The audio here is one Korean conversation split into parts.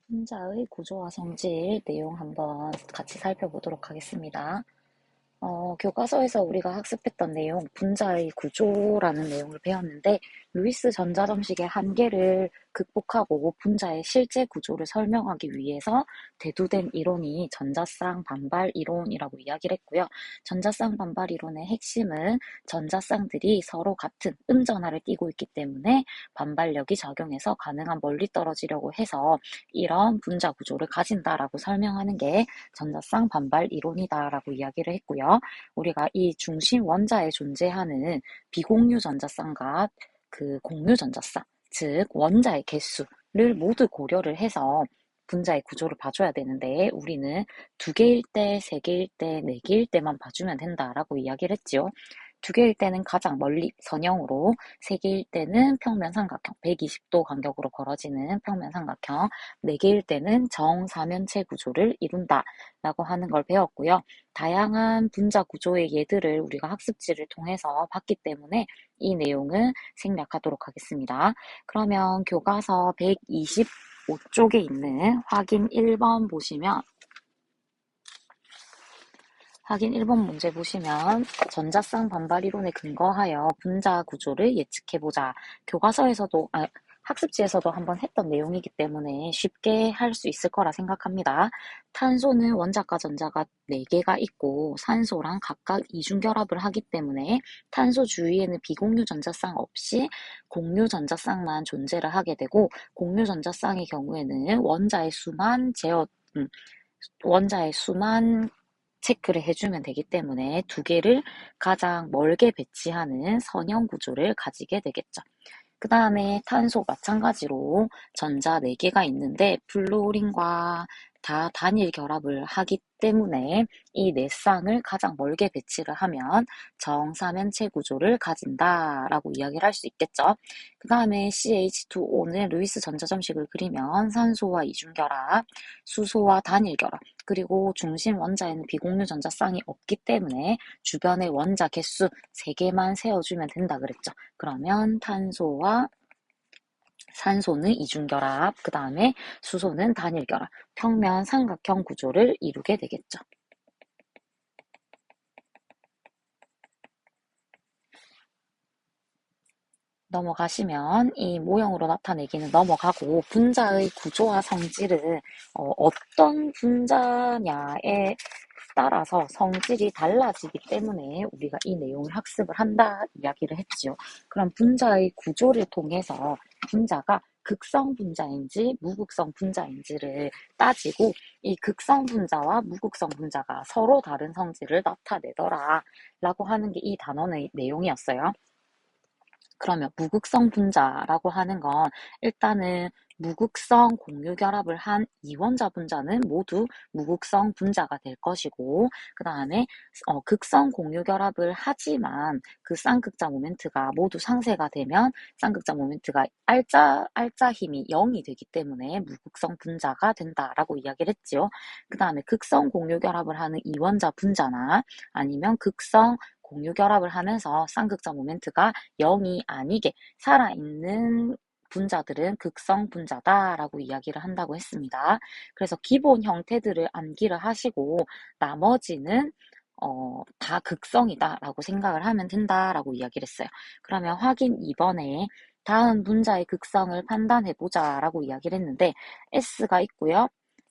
분자의 구조와 성질 내용 한번 같이 살펴보도록 하겠습니다. 교과서에서 우리가 학습했던 내용, 분자의 구조라는 내용을 배웠는데, 루이스 전자점식의 한계를 극복하고 분자의 실제 구조를 설명하기 위해서 대두된 이론이 전자쌍 반발 이론이라고 이야기를 했고요. 전자쌍 반발 이론의 핵심은 전자쌍들이 서로 같은 음전하를 띠고 있기 때문에 반발력이 작용해서 가능한 멀리 떨어지려고 해서 이런 분자 구조를 가진다라고 설명하는 게 전자쌍 반발 이론이다라고 이야기를 했고요. 우리가 이 중심 원자에 존재하는 비공유 전자쌍과 그 공유 전자쌍, 즉 원자의 개수를 모두 고려를 해서 분자의 구조를 봐줘야 되는데 우리는 두 개일 때, 세 개일 때, 네 개일 때만 봐주면 된다라고 이야기를 했지요. 두 개일 때는 가장 멀리 선형으로, 세 개일 때는 평면 삼각형, 120도 간격으로 벌어지는 평면 삼각형, 네 개일 때는 정사면체 구조를 이룬다 라고 하는 걸 배웠고요. 다양한 분자 구조의 예들을 우리가 학습지를 통해서 봤기 때문에 이 내용은 생략하도록 하겠습니다. 그러면 교과서 125쪽에 있는 확인 1번 보시면 확인 1번 문제 보시면 전자쌍 반발 이론에 근거하여 분자 구조를 예측해보자. 교과서에서도 학습지에서도 한번 했던 내용이기 때문에 쉽게 할 수 있을 거라 생각합니다. 탄소는 원자과 전자가 4개가 있고 산소랑 각각 이중결합을 하기 때문에 탄소 주위에는 비공유 전자쌍 없이 공유 전자쌍만 존재를 하게 되고, 공유 전자쌍의 경우에는 원자의 수만 체크를 해주면 되기 때문에 두 개를 가장 멀게 배치하는 선형 구조를 가지게 되겠죠. 그 다음에 탄소 마찬가지로 전자 4개가 있는데 플루오린과 다 단일 결합을 하기 때문에 이 네 쌍을 가장 멀게 배치를 하면 정사면체 구조를 가진다라고 이야기를 할 수 있겠죠. 그 다음에 CH2O는 루이스 전자점식을 그리면 산소와 이중결합, 수소와 단일 결합, 그리고 중심 원자에는 비공유 전자쌍이 없기 때문에 주변의 원자 개수 3개만 세워주면 된다 그랬죠. 그러면 산소는 이중결합, 그 다음에 수소는 단일결합, 평면 삼각형 구조를 이루게 되겠죠. 넘어가시면 이 모형으로 나타내기는 넘어가고 분자의 구조와 성질은 어떤 분자냐에 따라서 성질이 달라지기 때문에 우리가 이 내용을 학습을 한다 이야기를 했지요. 그럼 분자의 구조를 통해서 분자가 극성 분자인지 무극성 분자인지를 따지고 이 극성 분자와 무극성 분자가 서로 다른 성질을 나타내더라 라고 하는 게 이 단원의 내용이었어요. 그러면 무극성 분자라고 하는 건 일단은 무극성 공유결합을 한 이원자 분자는 모두 무극성 분자가 될 것이고, 그 다음에 극성 공유결합을 하지만 그 쌍극자 모멘트가 모두 상쇄가 되면 쌍극자 모멘트가 알자 힘이 0이 되기 때문에 무극성 분자가 된다라고 이야기를 했지요. 그 다음에 극성 공유결합을 하는 이원자 분자나 아니면 극성 공유결합을 하면서 쌍극자 모멘트가 0이 아니게 살아있는 분자들은 극성 분자다라고 이야기를 한다고 했습니다. 그래서 기본 형태들을 암기를 하시고 나머지는 다 극성이다라고 생각을 하면 된다라고 이야기를 했어요. 그러면 확인 2번에 다음 분자의 극성을 판단해보자라고 이야기를 했는데 S가 있고요.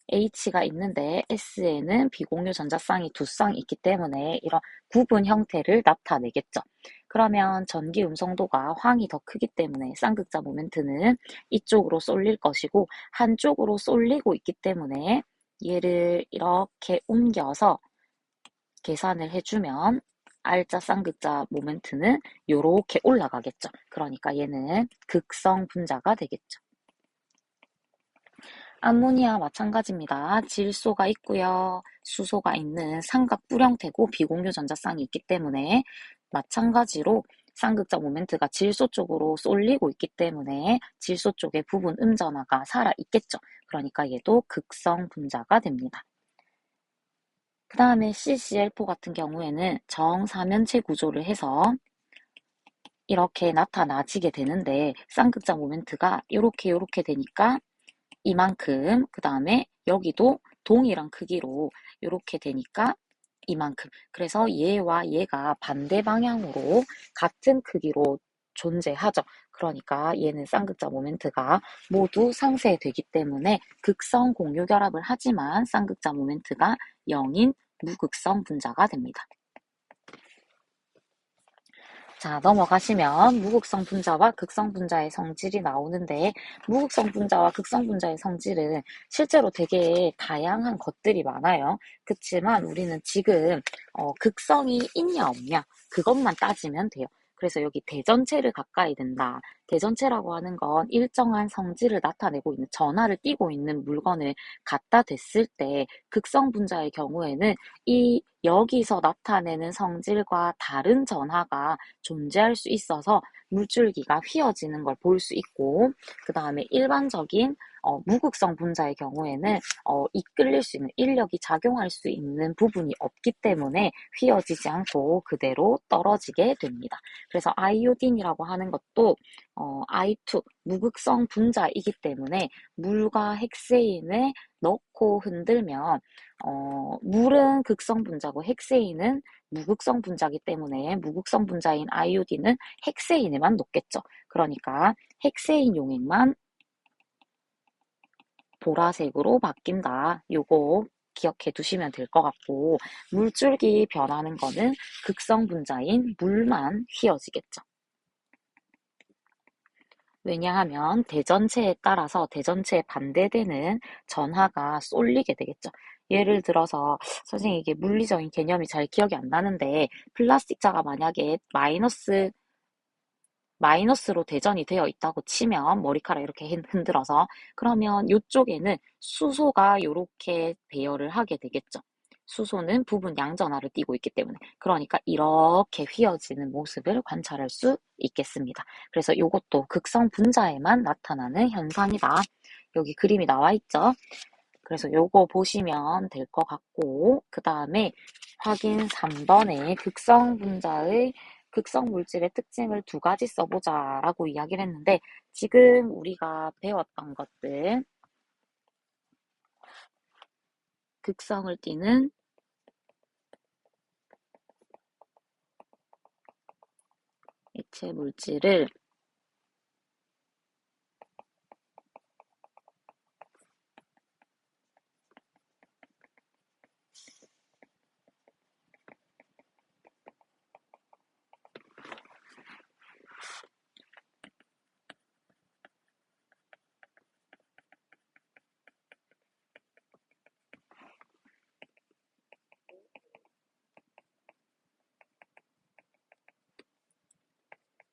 H가 있는데 S에는 비공유 전자쌍이 두 쌍 있기 때문에 이런 구분 형태를 나타내겠죠. 그러면 전기 음성도가 황이 더 크기 때문에 쌍극자 모멘트는 이쪽으로 쏠릴 것이고 한쪽으로 쏠리고 있기 때문에 얘를 이렇게 옮겨서 계산을 해주면 알자 쌍극자 모멘트는 이렇게 올라가겠죠. 그러니까 얘는 극성 분자가 되겠죠. 암모니아 마찬가지입니다. 질소가 있고요. 수소가 있는 삼각뿔 형태고 비공유 전자쌍이 있기 때문에 마찬가지로 쌍극자 모멘트가 질소 쪽으로 쏠리고 있기 때문에 질소 쪽의 부분 음전하가 살아있겠죠. 그러니까 얘도 극성 분자가 됩니다. 그 다음에 CCl4 같은 경우에는 정사면체 구조를 해서 이렇게 나타나지게 되는데 쌍극자 모멘트가 이렇게 되니까 이만큼, 그 다음에 여기도 동일한 크기로 이렇게 되니까 이만큼. 그래서 얘와 얘가 반대 방향으로 같은 크기로 존재하죠. 그러니까 얘는 쌍극자 모멘트가 모두 상쇄되기 때문에 극성 공유 결합을 하지만 쌍극자 모멘트가 0인 무극성 분자가 됩니다. 자, 넘어가시면 무극성 분자와 극성 분자의 성질이 나오는데 무극성 분자와 극성 분자의 성질은 실제로 되게 다양한 것들이 많아요. 그렇지만 우리는 지금 극성이 있냐 없냐 그것만 따지면 돼요. 그래서 여기 대전체를 가까이 든다. 대전체라고 하는 건 일정한 성질을 나타내고 있는 전하를 띠고 있는 물건을 갖다 댔을 때 극성 분자의 경우에는 이 여기서 나타내는 성질과 다른 전하가 존재할 수 있어서 물줄기가 휘어지는 걸 볼 수 있고, 그 다음에 일반적인 무극성 분자의 경우에는 이끌릴 수 있는 인력이 작용할 수 있는 부분이 없기 때문에 휘어지지 않고 그대로 떨어지게 됩니다. 그래서 아이오딘이라고 하는 것도 I2 무극성 분자이기 때문에 물과 핵세인을 넣고 흔들면 물은 극성 분자고 핵세인은 무극성 분자이기 때문에 무극성 분자인 아이오딘은 핵세인에만 녹겠죠. 그러니까 핵세인 용액만 보라색으로 바뀐다. 요거 기억해 두시면 될 것 같고 물줄기 변하는 거는 극성 분자인 물만 휘어지겠죠. 왜냐하면 대전체에 따라서 대전체에 반대되는 전하가 쏠리게 되겠죠. 예를 들어서 선생님 이게 물리적인 개념이 잘 기억이 안 나는데 플라스틱자가 만약에 마이너스로 대전이 되어 있다고 치면 머리카락 이렇게 흔들어서 그러면 이쪽에는 수소가 이렇게 배열을 하게 되겠죠. 수소는 부분 양전하를 띠고 있기 때문에 그러니까 이렇게 휘어지는 모습을 관찰할 수 있겠습니다. 그래서 이것도 극성 분자에만 나타나는 현상이다. 여기 그림이 나와 있죠. 그래서 요거 보시면 될 것 같고 그 다음에 확인 3번에 극성 분자의 극성 물질의 특징을 두 가지 써보자 라고 이야기를 했는데 지금 우리가 배웠던 것들 극성을 띠는 액체 물질을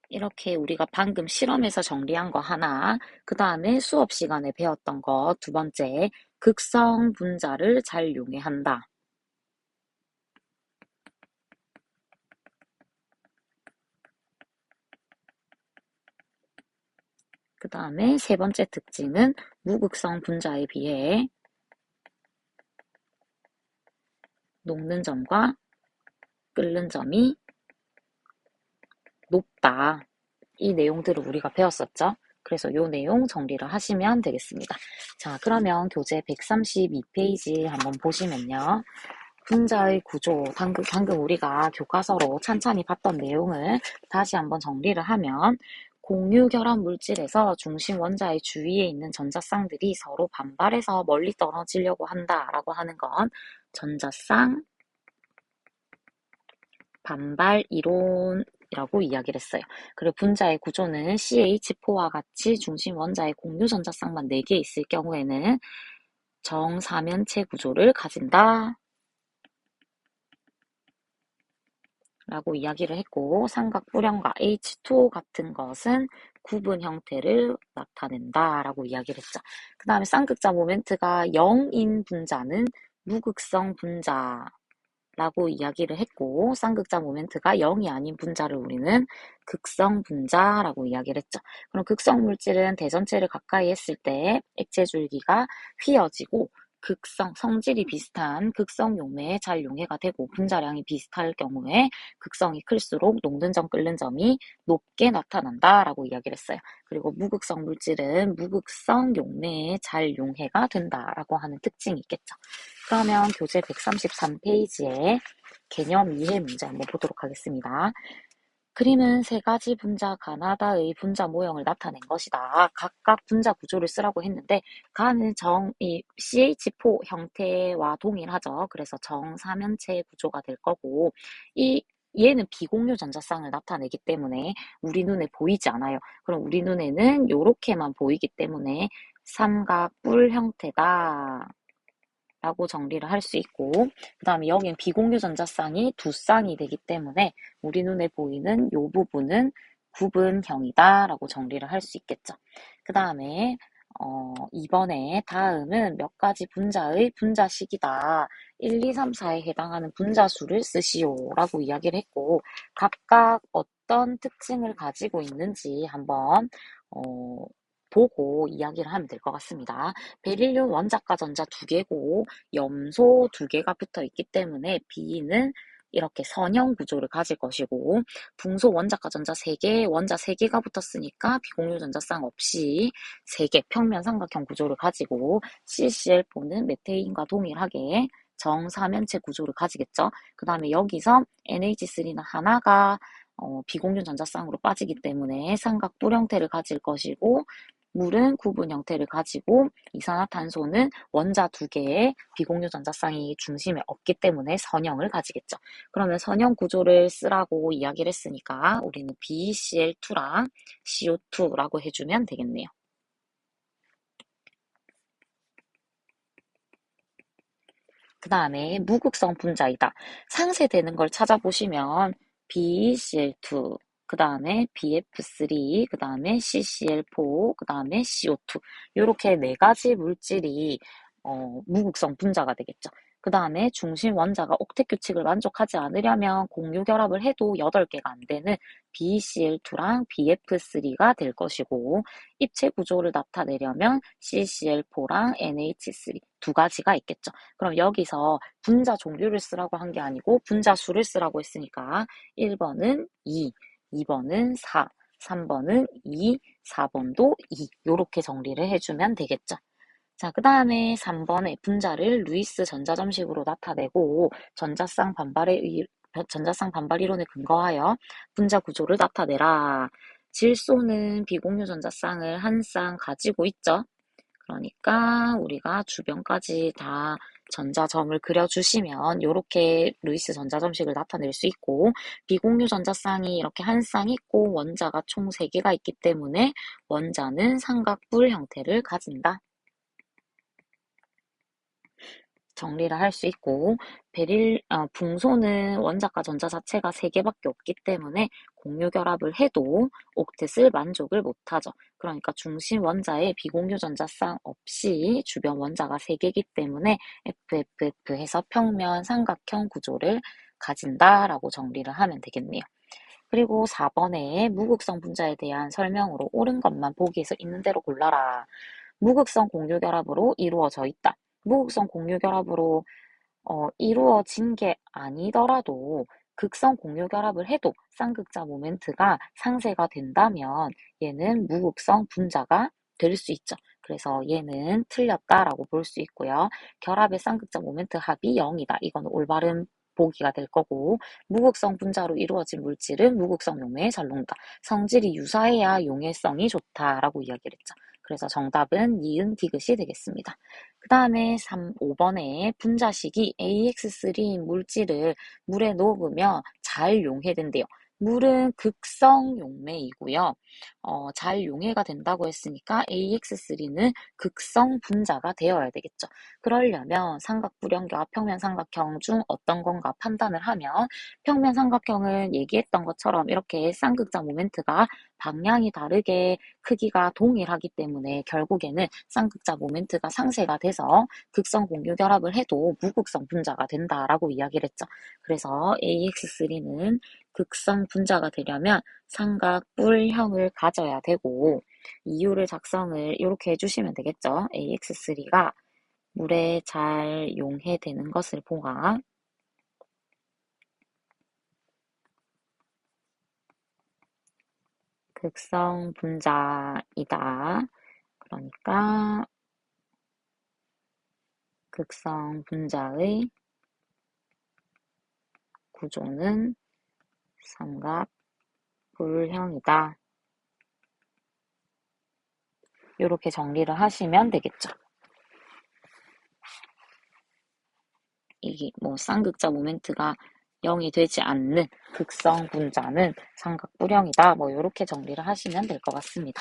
이렇게 우리가 방금 실험에서 정리한 거 하나, 그 다음에 수업 시간에 배웠던 거 두 번째, 극성 분자를 잘 용해한다. 그 다음에 세 번째 특징은 무극성 분자에 비해 녹는 점과 끓는 점이 높다. 이 내용들을 우리가 배웠었죠. 그래서 이 내용 정리를 하시면 되겠습니다. 자, 그러면 교재 132페이지 한번 보시면요. 분자의 구조, 방금 우리가 교과서로 찬찬히 봤던 내용을 다시 한번 정리를 하면 공유 결합 물질에서 중심 원자의 주위에 있는 전자쌍들이 서로 반발해서 멀리 떨어지려고 한다라고 하는 건 전자쌍 반발 이론이라고 이야기를 했어요. 그리고 분자의 구조는 CH4와 같이 중심 원자의 공유 전자쌍만 4개 있을 경우에는 정사면체 구조를 가진다. 라고 이야기를 했고 삼각불형과 H2O 같은 것은 구분 형태를 나타낸다 라고 이야기를 했죠. 그 다음에 쌍극자 모멘트가 0인 분자는 무극성 분자라고 이야기를 했고 쌍극자 모멘트가 0이 아닌 분자를 우리는 극성 분자라고 이야기를 했죠. 그럼 극성 물질은 대전체를 가까이 했을 때 액체 줄기가 휘어지고 성질이 비슷한 극성 용매에 잘 용해가 되고 분자량이 비슷할 경우에 극성이 클수록 녹는 점, 끓는 점이 높게 나타난다라고 이야기를 했어요. 그리고 무극성 물질은 무극성 용매에 잘 용해가 된다라고 하는 특징이 있겠죠. 그러면 교재 133페이지에 개념 이해 문제 한번 보도록 하겠습니다. 그림은 세 가지 분자 가나다의 분자 모형을 나타낸 것이다. 각각 분자 구조를 쓰라고 했는데 가는 이 CH4 형태와 동일하죠. 그래서 정사면체 구조가 될 거고 얘는 비공유 전자쌍을 나타내기 때문에 우리 눈에 보이지 않아요. 그럼 우리 눈에는 이렇게만 보이기 때문에 삼각뿔 형태다 라고 정리를 할 수 있고, 그 다음에 여긴 비공유 전자쌍이 두 쌍이 되기 때문에 우리 눈에 보이는 이 부분은 구분형이다 라고 정리를 할 수 있겠죠. 그 다음에 이번에 다음은 몇 가지 분자의 분자식이다. 1, 2, 3, 4에 해당하는 분자수를 쓰시오 라고 이야기를 했고, 각각 어떤 특징을 가지고 있는지 한번 보고 이야기를 하면 될 것 같습니다. 베릴륨 원자가 전자 2개고 염소 2개가 붙어 있기 때문에 B는 이렇게 선형 구조를 가질 것이고 붕소 원자가 전자 3개, 원자 3개가 붙었으니까 비공유 전자쌍 없이 3개 평면 삼각형 구조를 가지고 CCl4는 메테인과 동일하게 정사면체 구조를 가지겠죠. 그 다음에 여기서 NH3는 하나가 비공유 전자쌍으로 빠지기 때문에 삼각뿔 형태를 가질 것이고 물은 구분 형태를 가지고 이산화탄소는 원자 2개의 비공유 전자쌍이 중심에 없기 때문에 선형을 가지겠죠. 그러면 선형 구조를 쓰라고 이야기를 했으니까 우리는 BCl2랑 CO2라고 해주면 되겠네요. 그 다음에 무극성 분자이다. 상쇄되는 걸 찾아보시면 BCl2, 그 다음에 BF3, 그 다음에 CCl4, 그 다음에 CO2 이렇게 네 가지 물질이 무극성 분자가 되겠죠. 그 다음에 중심 원자가 옥텟 규칙을 만족하지 않으려면 공유 결합을 해도 8개가 안 되는 BCl2랑 BF3가 될 것이고 입체 구조를 나타내려면 CCl4랑 NH3 두 가지가 있겠죠. 그럼 여기서 분자 종류를 쓰라고 한 게 아니고 분자 수를 쓰라고 했으니까 1번은 2, 2번은 4, 3번은 2, 4번도 2 이렇게 정리를 해주면 되겠죠. 자, 그 다음에 3번의 분자를 루이스 전자점식으로 나타내고 전자쌍 반발 이론에 근거하여 분자 구조를 나타내라. 질소는 비공유 전자쌍을 한 쌍 가지고 있죠. 그러니까 우리가 주변까지 다 전자점을 그려주시면 이렇게 루이스 전자점식을 나타낼 수 있고 비공유 전자쌍이 이렇게 한 쌍 있고 원자가 총 3개가 있기 때문에 원자는 삼각뿔 형태를 가진다. 정리를 할 수 있고 붕소는 원자과 전자 자체가 3개밖에 없기 때문에 공유 결합을 해도 옥텟을 만족을 못하죠. 그러니까 중심 원자에 비공유 전자쌍 없이 주변 원자가 3개이기 때문에 FFF 해서 평면 삼각형 구조를 가진다라고 정리를 하면 되겠네요. 그리고 4번에 무극성 분자에 대한 설명으로 옳은 것만 보기에서 있는 대로 골라라. 무극성 공유 결합으로 이루어져 있다. 무극성 공유 결합으로 이루어진 게 아니더라도 극성 공유 결합을 해도 쌍극자 모멘트가 상쇄가 된다면 얘는 무극성 분자가 될 수 있죠. 그래서 얘는 틀렸다라고 볼 수 있고요. 결합의 쌍극자 모멘트 합이 0이다. 이건 올바른 보기가 될 거고 무극성 분자로 이루어진 물질은 무극성 용매에 잘 녹는다. 성질이 유사해야 용해성이 좋다라고 이야기를 했죠. 그래서 정답은 니은 디귿이 되겠습니다. 그 다음에 5번에 분자식이 AX3인 물질을 물에 녹으면 잘 용해된대요. 물은 극성 용매이고요. 잘 용해가 된다고 했으니까 AX3는 극성 분자가 되어야 되겠죠. 그러려면 삼각불형과 평면 삼각형 중 어떤 건가 판단을 하면 평면 삼각형은 얘기했던 것처럼 이렇게 쌍극자 모멘트가 방향이 다르게 크기가 동일하기 때문에 결국에는 쌍극자 모멘트가 상쇄가 돼서 극성 공유 결합을 해도 무극성 분자가 된다라고 이야기를 했죠. 그래서 AX3는 극성 분자가 되려면 삼각뿔형을 가져야 되고 이유를 작성을 이렇게 해주시면 되겠죠. AX3가 물에 잘 용해되는 것을 보아 극성 분자이다. 그러니까 극성 분자의 구조는 삼각불형이다. 이렇게 정리를 하시면 되겠죠. 이게 뭐 쌍극자 모멘트가 0이 되지 않는 극성 분자는 삼각불형이다. 뭐 이렇게 정리를 하시면 될 것 같습니다.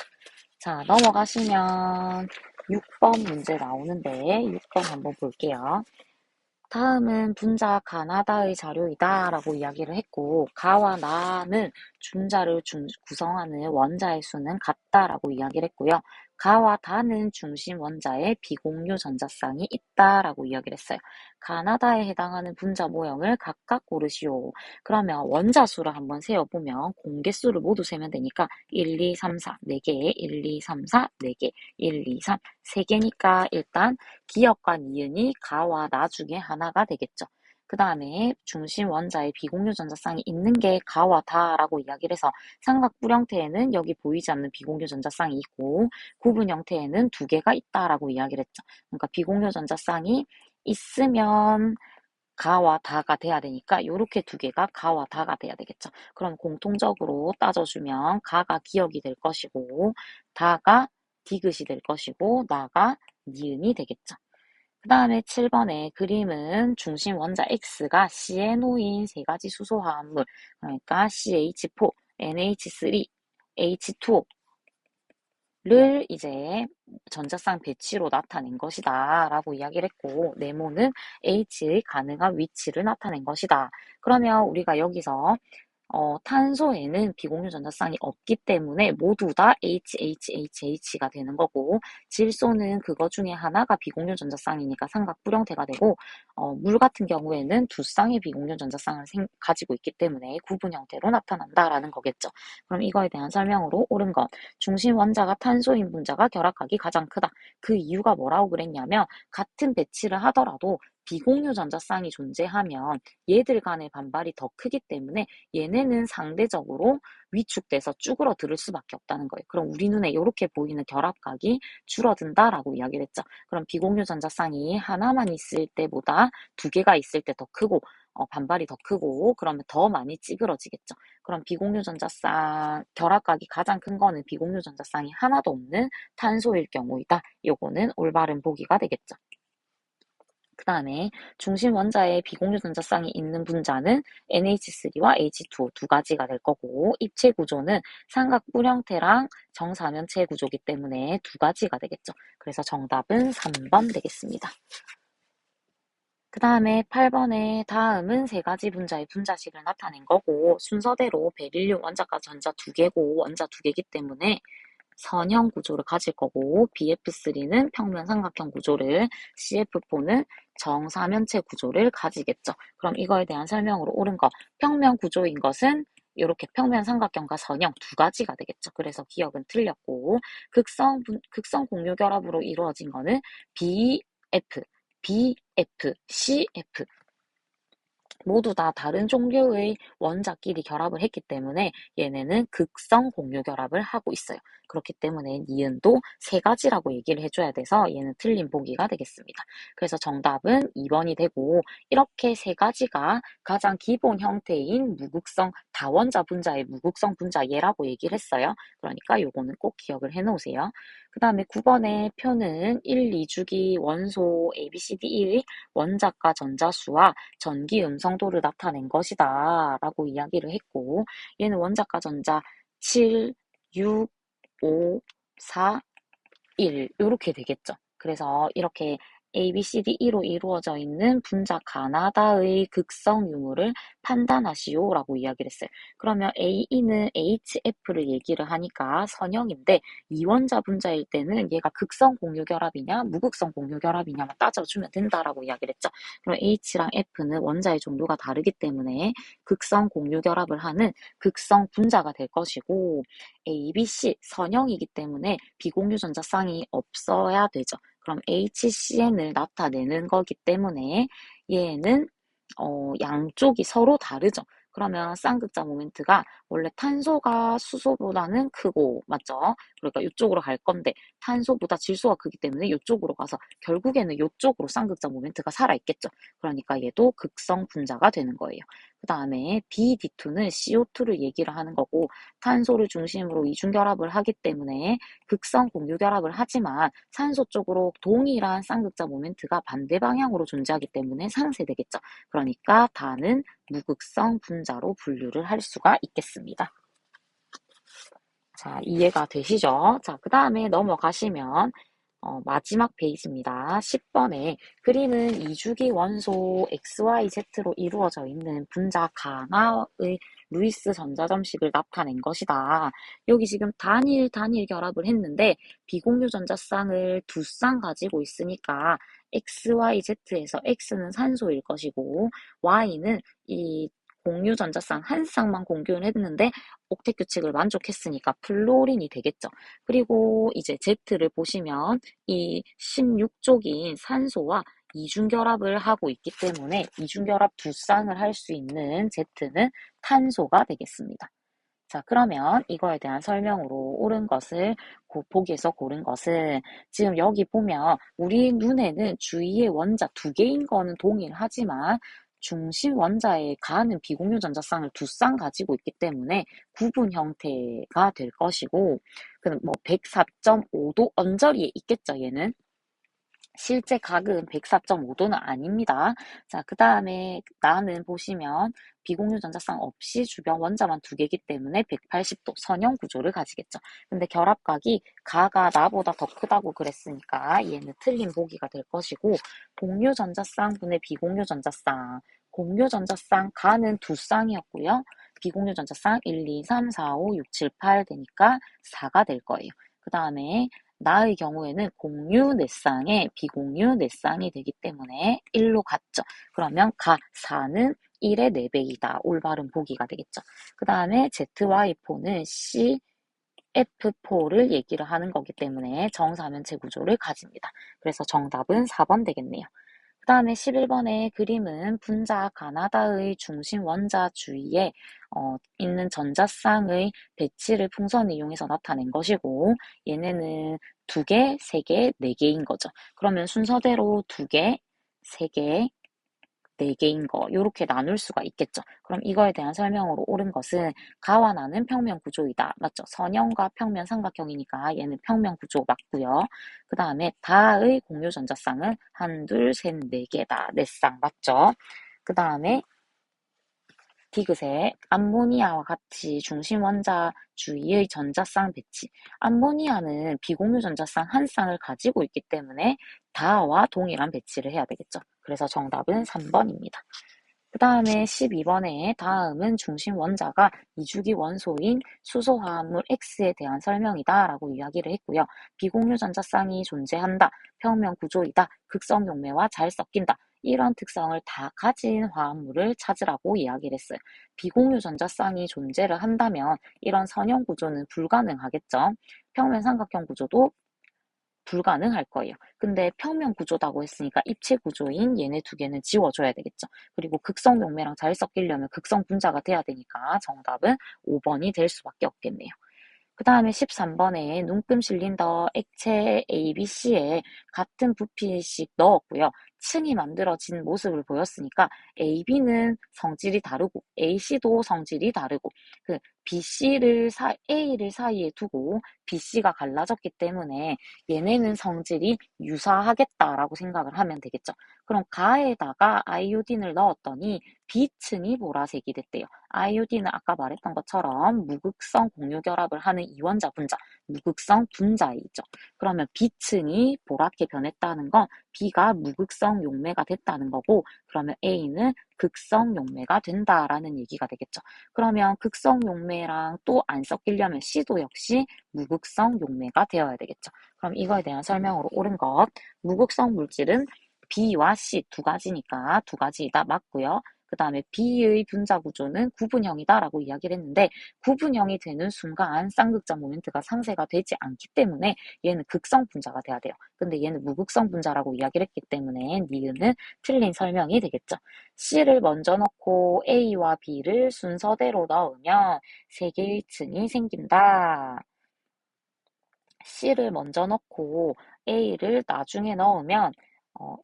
자, 넘어가시면 6번 문제 나오는데 6번 한번 볼게요. 다음은 분자 가나다의 자료이다 라고 이야기를 했고 가와 나는 분자를 구성하는 원자의 수는 같다라고 이야기를 했고요. 가와 다는 중심 원자의 비공유 전자쌍이 있다라고 이야기를 했어요. 가나다에 해당하는 분자 모형을 각각 고르시오. 그러면 원자 수를 한번 세어보면 공개수를 모두 세면 되니까 1, 2, 3, 4, 4개, 1, 2, 3, 4, 4개, 1, 2, 3, 3개니까 일단 기역과 니은이 가와 나 중에 하나가 되겠죠. 그 다음에 중심 원자의 비공유 전자쌍이 있는 게 가와 다라고 이야기를 해서 삼각뿔 형태에는 여기 보이지 않는 비공유 전자쌍이 있고 구분 형태에는 두 개가 있다라고 이야기를 했죠. 그러니까 비공유 전자쌍이 있으면 가와 다가 돼야 되니까 이렇게 두 개가 가와 다가 돼야 되겠죠. 그럼 공통적으로 따져주면 가가 기역이 될 것이고 다가 디귿이 될 것이고 나가 니은이 되겠죠. 그 다음에 7번의 그림은 중심 원자 X가 C에 놓인 세 가지 수소 화합물, 그러니까 CH4, NH3, H2O 를 이제 전자쌍 배치로 나타낸 것이다 라고 이야기를 했고 네모는 H의 가능한 위치를 나타낸 것이다. 그러면 우리가 여기서 탄소에는 비공유 전자쌍이 없기 때문에 모두 다 HHHH가 되는 거고 질소는 그거 중에 하나가 비공유 전자쌍이니까 삼각불 형태가 되고 물 같은 경우에는 두 쌍의 비공유 전자쌍을 가지고 있기 때문에 구분 형태로 나타난다라는 거겠죠. 그럼 이거에 대한 설명으로 옳은 것. 중심 원자가 탄소인 분자가 결합각이 가장 크다. 그 이유가 뭐라고 그랬냐면 같은 배치를 하더라도 비공유 전자쌍이 존재하면 얘들 간의 반발이 더 크기 때문에 얘네는 상대적으로 위축돼서 쭈그러들 수밖에 없다는 거예요. 그럼 우리 눈에 이렇게 보이는 결합각이 줄어든다라고 이야기를 했죠. 그럼 비공유 전자쌍이 하나만 있을 때보다 두 개가 있을 때 더 크고 반발이 더 크고 그러면 더 많이 찌그러지겠죠. 그럼 비공유 전자쌍 결합각이 가장 큰 거는 비공유 전자쌍이 하나도 없는 탄소일 경우이다. 요거는 올바른 보기가 되겠죠. 그 다음에 중심 원자에 비공유 전자쌍이 있는 분자는 NH3와 H2O 두 가지가 될 거고 입체 구조는 삼각뿔 형태랑 정사면체 구조이기 때문에 두 가지가 되겠죠. 그래서 정답은 3번 되겠습니다. 그 다음에 8번의 다음은 세 가지 분자의 분자식을 나타낸 거고 순서대로 베릴륨 원자가 전자 두 개고 원자 두 개이기 때문에 선형 구조를 가질 거고 BF3는 평면 삼각형 구조를 CF4는 정사면체 구조를 가지겠죠. 그럼 이거에 대한 설명으로 옳은 거 평면 구조인 것은 이렇게 평면 삼각형과 선형 두 가지가 되겠죠. 그래서 기억은 틀렸고 극성 공유 결합으로 이루어진 거는 BF, BF, CF 모두 다 다른 종류의 원자끼리 결합을 했기 때문에 얘네는 극성 공유 결합을 하고 있어요. 그렇기 때문에 니은도 세 가지라고 얘기를 해줘야 돼서 얘는 틀린 보기가 되겠습니다. 그래서 정답은 2번이 되고 이렇게 세 가지가 가장 기본 형태인 무극성 다원자 분자의 무극성 분자 얘라고 얘기를 했어요. 그러니까 요거는 꼭 기억을 해놓으세요. 그 다음에 9번의 표는 1, 2주기 원소 ABCDE의 원자과 전자수와 전기 음성도를 나타낸 것이다 라고 이야기를 했고 얘는 원자과 전자 7, 6, 5, 4, 1 이렇게 되겠죠. 그래서 이렇게 A, B, C, D, E로 이루어져 있는 분자 가나다의 극성 유무를 판단하시오라고 이야기를 했어요. 그러면 AE는 HF를 얘기를 하니까 선형인데 이원자 분자일 때는 얘가 극성 공유 결합이냐 무극성 공유 결합이냐만 따져주면 된다라고 이야기를 했죠. 그럼 H랑 F는 원자의 종류가 다르기 때문에 극성 공유 결합을 하는 극성 분자가 될 것이고 A, B, C 선형이기 때문에 비공유 전자쌍이 없어야 되죠. 그럼 HCn을 나타내는 거기 때문에 얘는 양쪽이 서로 다르죠. 그러면 쌍극자 모멘트가 원래 탄소가 수소보다는 크고, 맞죠? 그러니까 이쪽으로 갈 건데 탄소보다 질소가 크기 때문에 이쪽으로 가서 결국에는 이쪽으로 쌍극자 모멘트가 살아있겠죠. 그러니까 얘도 극성 분자가 되는 거예요. 그 다음에 BD2는 CO2를 얘기를 하는 거고, 탄소를 중심으로 이중결합을 하기 때문에 극성 공유결합을 하지만 산소 쪽으로 동일한 쌍극자 모멘트가 반대 방향으로 존재하기 때문에 상쇄되겠죠. 그러니까 다는 무극성 분자로 분류를 할 수가 있겠습니다. 자, 이해가 되시죠? 자, 그 다음에 넘어가시면 마지막 페이지입니다. 10번에 그림은 이주기 원소 XYZ로 이루어져 있는 분자 가나의 루이스 전자점식을 나타낸 것이다. 여기 지금 단일 결합을 했는데 비공유 전자쌍을 두 쌍 가지고 있으니까 XYZ에서 X는 산소일 것이고 Y는 이 공유 전자쌍 한 쌍만 공유를 했는데 옥텟 규칙을 만족했으니까 플로린이 되겠죠. 그리고 이제 Z를 보시면 이 16쪽인 산소와 이중결합을 하고 있기 때문에 이중결합 두 쌍을 할 수 있는 Z는 탄소가 되겠습니다. 자, 그러면 이거에 대한 설명으로 옳은 것을 보기에서 고른 것은 지금 여기 보면 우리 눈에는 주위에 원자 두 개인 거는 동일하지만 중심 원자에 가는 비공유 전자쌍을 두 쌍 가지고 있기 때문에 구분 형태가 될 것이고, 그럼 뭐 104.5도 언저리에 있겠죠, 얘는. 실제 각은 104.5도는 아닙니다. 자, 그 다음에 나는 보시면 비공유 전자쌍 없이 주변 원자만 두 개이기 때문에 180도 선형 구조를 가지겠죠. 근데 결합각이 가가 나보다 더 크다고 그랬으니까 얘는 틀린 보기가 될 것이고, 공유 전자쌍 분의 비공유 전자쌍, 공유 전자쌍 가는 두 쌍이었고요. 비공유 전자쌍 1, 2, 3, 4, 5, 6, 7, 8 되니까 4가 될 거예요. 그 다음에 나의 경우에는 공유 4쌍에 비공유 4쌍이 되기 때문에 1로 갔죠. 그러면 가 4는 1의 4배이다. 올바른 보기가 되겠죠. 그 다음에 ZY4는 CF4를 얘기를 하는 거기 때문에 정사면체 구조를 가집니다. 그래서 정답은 4번 되겠네요. 그 다음에 11번의 그림은 분자 가나다의 중심 원자 주위에 있는 전자쌍의 배치를 풍선을 이용해서 나타낸 것이고, 얘네는 2개, 3개, 4개인 거죠. 그러면 순서대로 2개, 3개, 4개인 거 이렇게 나눌 수가 있겠죠. 그럼 이거에 대한 설명으로 옳은 것은 가와 나는 평면 구조이다. 맞죠? 선형과 평면 삼각형이니까 얘는 평면 구조 맞고요. 그 다음에 다의 공유 전자쌍은 1, 2, 3, 4개다. 4쌍 맞죠? 그 다음에 디귿에 암모니아와 같이 중심 원자 주위의 전자쌍 배치. 암모니아는 비공유 전자쌍 한 쌍을 가지고 있기 때문에 다와 동일한 배치를 해야 되겠죠. 그래서 정답은 3번입니다. 그 다음에 12번에 다음은 중심 원자가 이주기 원소인 수소화합물 X에 대한 설명이다 라고 이야기를 했고요. 비공유 전자쌍이 존재한다. 평면 구조이다. 극성 용매와 잘 섞인다. 이런 특성을 다 가진 화합물을 찾으라고 이야기를 했어요. 비공유 전자쌍이 존재를 한다면 이런 선형 구조는 불가능하겠죠. 평면 삼각형 구조도 불가능할 거예요. 근데 평면 구조다고 했으니까 입체 구조인 얘네 두 개는 지워줘야 되겠죠. 그리고 극성 용매랑 잘 섞이려면 극성 분자가 돼야 되니까 정답은 5번이 될 수밖에 없겠네요. 그 다음에 13번에 눈금 실린더 액체 ABC에 같은 부피씩 넣었고요. 층이 만들어진 모습을 보였으니까 AB는 성질이 다르고 AC도 성질이 다르고 그 A를 사이에 두고 BC가 갈라졌기 때문에 얘네는 성질이 유사하겠다라고 생각을 하면 되겠죠. 그럼 가에다가 아이오딘을 넣었더니 B층이 보라색이 됐대요. 아이오딘은 아까 말했던 것처럼 무극성 공유결합을 하는 이원자 분자, 무극성 분자이죠. 그러면 B층이 보랗게 변했다는 건 B가 무극성 용매가 됐다는 거고, 그러면 A는 극성 용매가 된다라는 얘기가 되겠죠. 그러면 극성 용매랑 또 안 섞이려면 C도 역시 무극성 용매가 되어야 되겠죠. 그럼 이거에 대한 설명으로 옳은 것, 무극성 물질은 B와 C 두 가지니까 두 가지 다 맞고요. 그 다음에 B의 분자 구조는 구분형이다라고 이야기를 했는데 구분형이 되는 순간 쌍극자 모멘트가 상쇄가 되지 않기 때문에 얘는 극성 분자가 돼야 돼요. 근데 얘는 무극성 분자라고 이야기를 했기 때문에 니은은 틀린 설명이 되겠죠. C를 먼저 넣고 A와 B를 순서대로 넣으면 세 개의 층이 생긴다. C를 먼저 넣고 A를 나중에 넣으면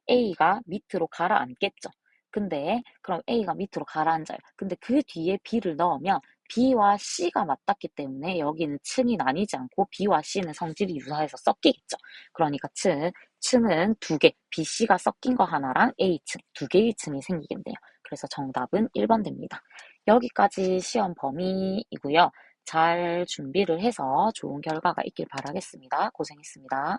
A가 밑으로 가라앉겠죠. 근데 그럼 A가 밑으로 가라앉아요. 근데 그 뒤에 B를 넣으면 B와 C가 맞닿기 때문에 여기는 층이 나뉘지 않고 B와 C는 성질이 유사해서 섞이겠죠. 그러니까 층은 두 개, B, C가 섞인 거 하나랑 A층, 두 개의 층이 생기겠네요. 그래서 정답은 1번 됩니다. 여기까지 시험 범위이고요. 잘 준비를 해서 좋은 결과가 있길 바라겠습니다. 고생했습니다.